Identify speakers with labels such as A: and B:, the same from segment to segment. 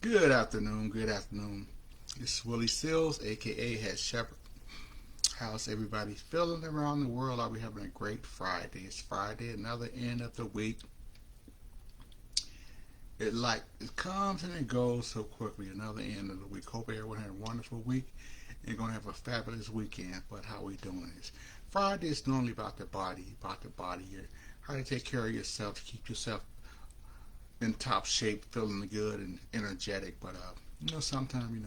A: Good afternoon, good afternoon. This is Willie Sills, aka Head Shepherd. How's everybody feeling around the world? Are we having a great Friday? It's Friday, another end of the week. It comes and it goes so quickly. Another end of the week. Hope everyone had a wonderful week and gonna have a fabulous weekend. But how we doing this? Friday is normally about the body. How to take care of yourself, to keep yourself in top shape, feeling good and energetic. But sometimes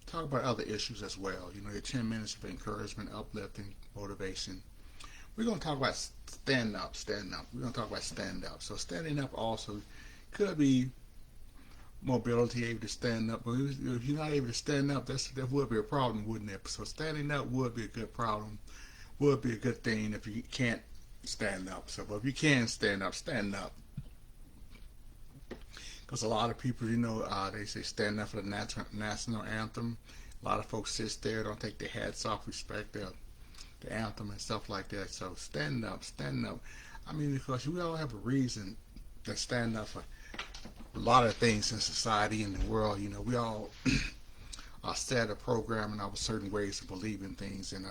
A: talk about other issues as well. Your 10 minutes of encouragement, uplifting, motivation. We're gonna talk about stand up, stand up. We're gonna talk about stand up. So standing up also could be mobility, able to stand up. But if you're not able to stand up, that would be a problem, wouldn't it? So standing up would be a good problem. Would be a good thing if you can't stand up. So, but if you can stand up, stand up. Because a lot of people, they say stand up for the national anthem. A lot of folks sit there, don't take their hats off, respect the anthem and stuff like that. So stand up, stand up. I mean, because we all have a reason to stand up for a lot of things in society and the world. We all are set a program and our certain ways to believe in things, and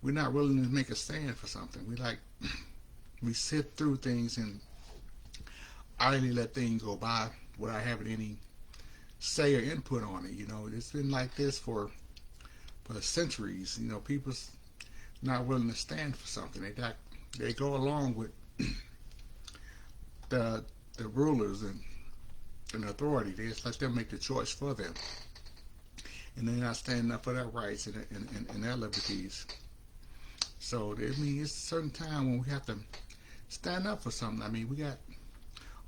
A: we're not willing to make a stand for something. We sit through things and idly let things go by without having any say or input on it. It's been like this for centuries. People's not willing to stand for something. They go along with the rulers and the authority. They just let them make the choice for them, and they're not standing up for their rights and their liberties. So it's a certain time when we have to stand up for something. I mean, we got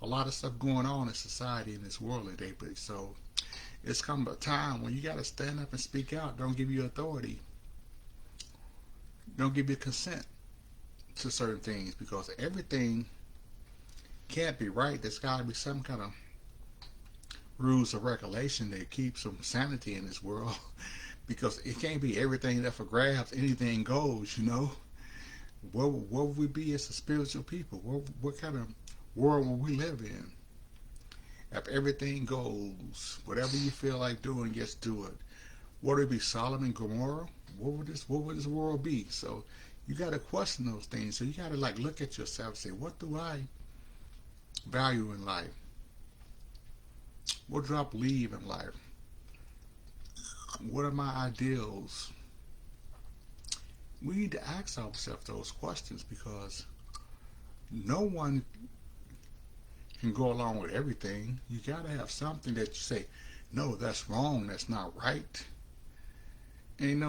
A: a lot of stuff going on in society in this world today, but so it's come a time when you got to stand up and speak out. Don't give you authority. Don't give you consent to certain things, because everything can't be right. There's got to be some kind of rules or regulation that keep some sanity in this world, because it can't be everything that for grabs, anything goes. What would we be as a spiritual people? What kind of world will we live in? If everything goes, whatever you feel like doing, just do it. Would it be Sodom and Gomorrah? What would this world be? So you got to question those things. So you got to look at yourself and say, what do I value in life? What do I believe in life? What are my ideals? We need to ask ourselves those questions, because no one can go along with everything. You got to have something that you say, no, that's wrong, that's not right. And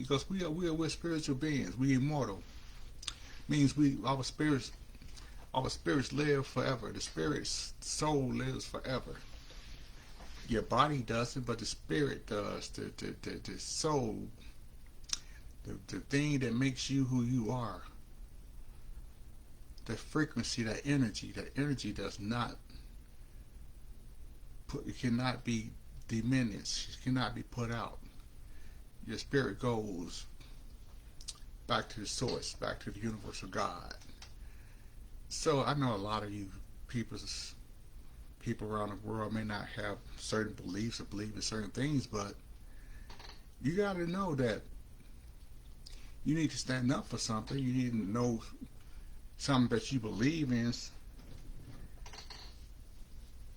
A: because we're spiritual beings, we immortal. Means our spirits live forever. The spirit's soul lives forever. Your body doesn't, but the spirit does. The soul, the thing that makes you who you are, the frequency, that energy does not it cannot be diminished. It cannot be put out. Your spirit goes back to the source, back to the universal God. So I know a lot of you people around the world may not have certain beliefs or believe in certain things, but you got to know that you need to stand up for something. You need to know something that you believe in,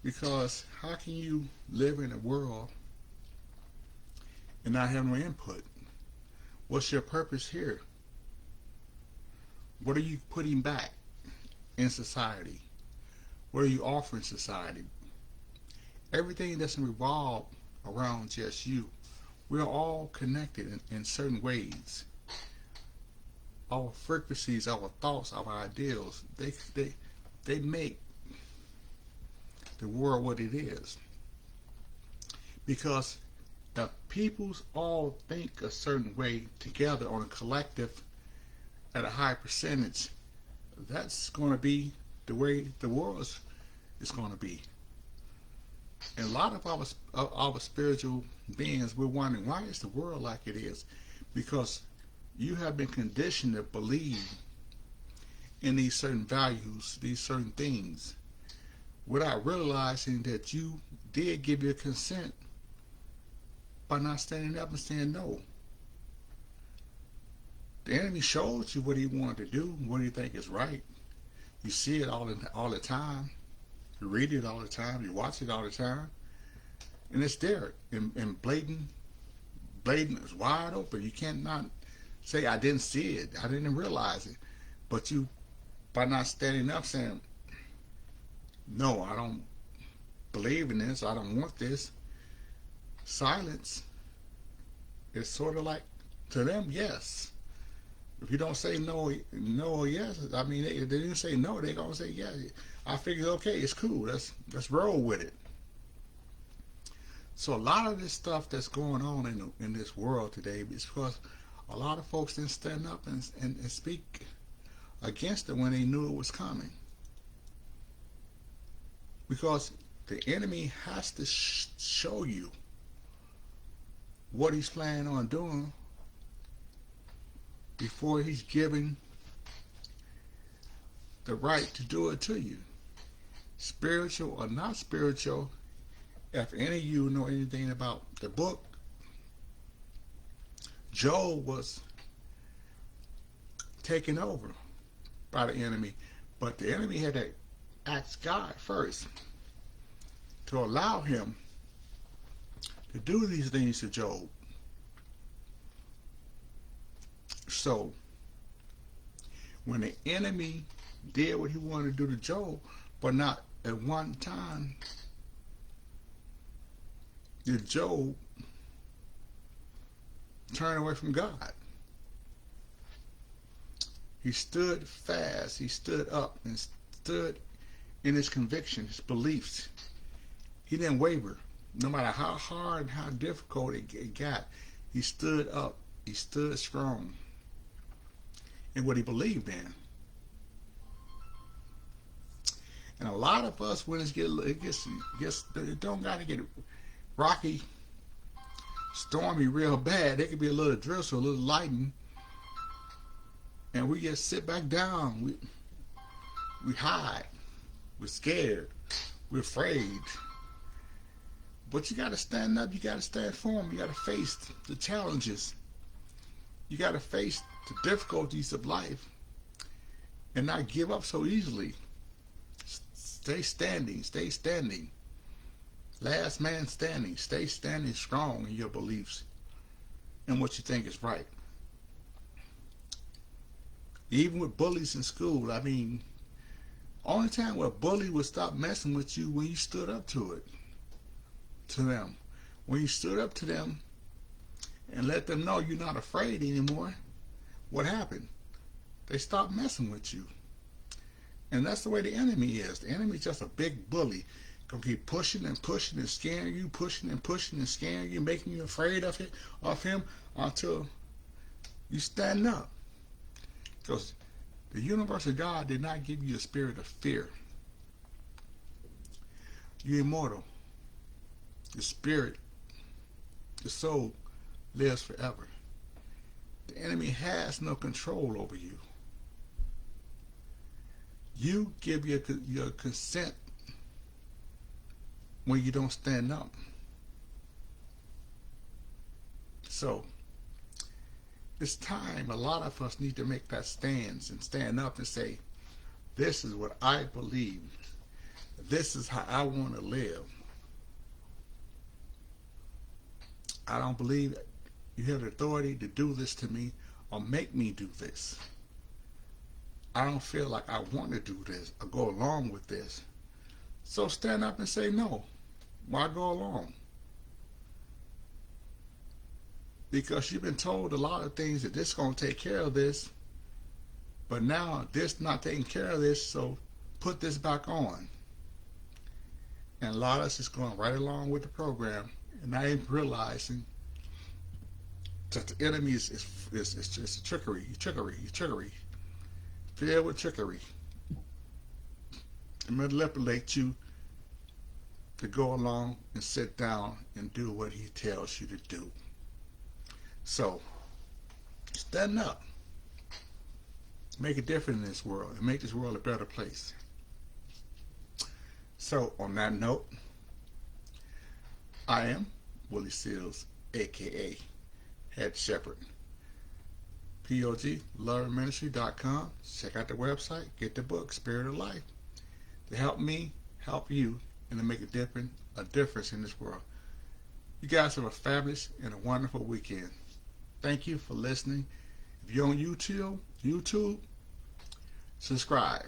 A: because how can you live in a world and not have no input? What's your purpose here? What are you putting back in society? What are you offering society? Everything doesn't revolve around just you. We're all connected in certain ways. Our frequencies, our thoughts, our ideals, they make the world what it is. Because the peoples all think a certain way together on a collective at a high percentage, that's going to be the way the world is going to be. And a lot of our spiritual beings, we're wondering, why is the world like it is? Because you have been conditioned to believe in these certain values, these certain things. without realizing that you did give your consent by not standing up and saying no. The enemy shows you what he wanted to do, what he think is right. You see it all the time. You read it all the time. You watch it all the time, and it's there and blatant is wide open. You can't not say I didn't see it, I didn't realize it, but you by not standing up saying no, I don't believe in this, I don't want this. Silence is sort of like to them yes. If you don't say no or yes, I mean, if they didn't say no, they're gonna say yeah. I figure okay, it's cool. Let's roll with it. So a lot of this stuff that's going on in this world today is because a lot of folks didn't stand up and speak against it when they knew it was coming. Because the enemy has to show you what he's planning on doing before he's giving the right to do it to you. Spiritual or not spiritual, if any of you know anything about the book, Job was taken over by the enemy, but the enemy had to ask God first to allow him to do these things to Job. So when the enemy did what he wanted to do to Job, but not at one time did Job turn away from God. He stood fast, he stood up and stood in his conviction, his beliefs. He didn't waver. No matter how hard and how difficult it got, he stood up, he stood strong in what he believed in. And a lot of us, when it don't got to get rocky, stormy real bad. There could be a little drizzle, a little lightning, and we just sit back down. We hide. We're scared. We're afraid. But you got to stand up. You got to stand firm. You got to face the challenges. You got to face the difficulties of life and not give up so easily. Stay standing. Stay standing. Last man standing. Stay standing strong in your beliefs and what you think is right. Even with bullies in school, I mean, only time where a bully would stop messing with you when you stood up to them. When you stood up to them and let them know you're not afraid anymore, what happened? They stopped messing with you. And that's the way the enemy is. The enemy is just a big bully. Gonna keep pushing and pushing and scaring you, pushing and pushing and scaring you, making you afraid of him until you stand up. Because the universe of God did not give you a spirit of fear. You're immortal. The spirit, the soul, lives forever. The enemy has no control over you. You give your consent when you don't stand up. So it's time. A lot of us need to make that stance and stand up and say, this is what I believe. This is how I want to live. I don't believe you have the authority to do this to me or make me do this. I don't feel like I want to do this or go along with this. So stand up and say no. Why go along? Because you've been told a lot of things that this is going to take care of this, but now this not taking care of this, so put this back on. And a lot of us is going right along with the program and not even realizing that the enemy is just trickery, filled with trickery, and manipulate you to go along and sit down and do what he tells you to do. So stand up, make a difference in this world, and make this world a better place. So, on that note, I am Willie Seals, aka Head Shepherd. P.O.G. LoveMinistry.com. Check out the website. Get the book, Spirit of Life, to help me, help you, and to make a difference in this world. You guys have a fabulous and a wonderful weekend. Thank you for listening. If you're on YouTube, subscribe.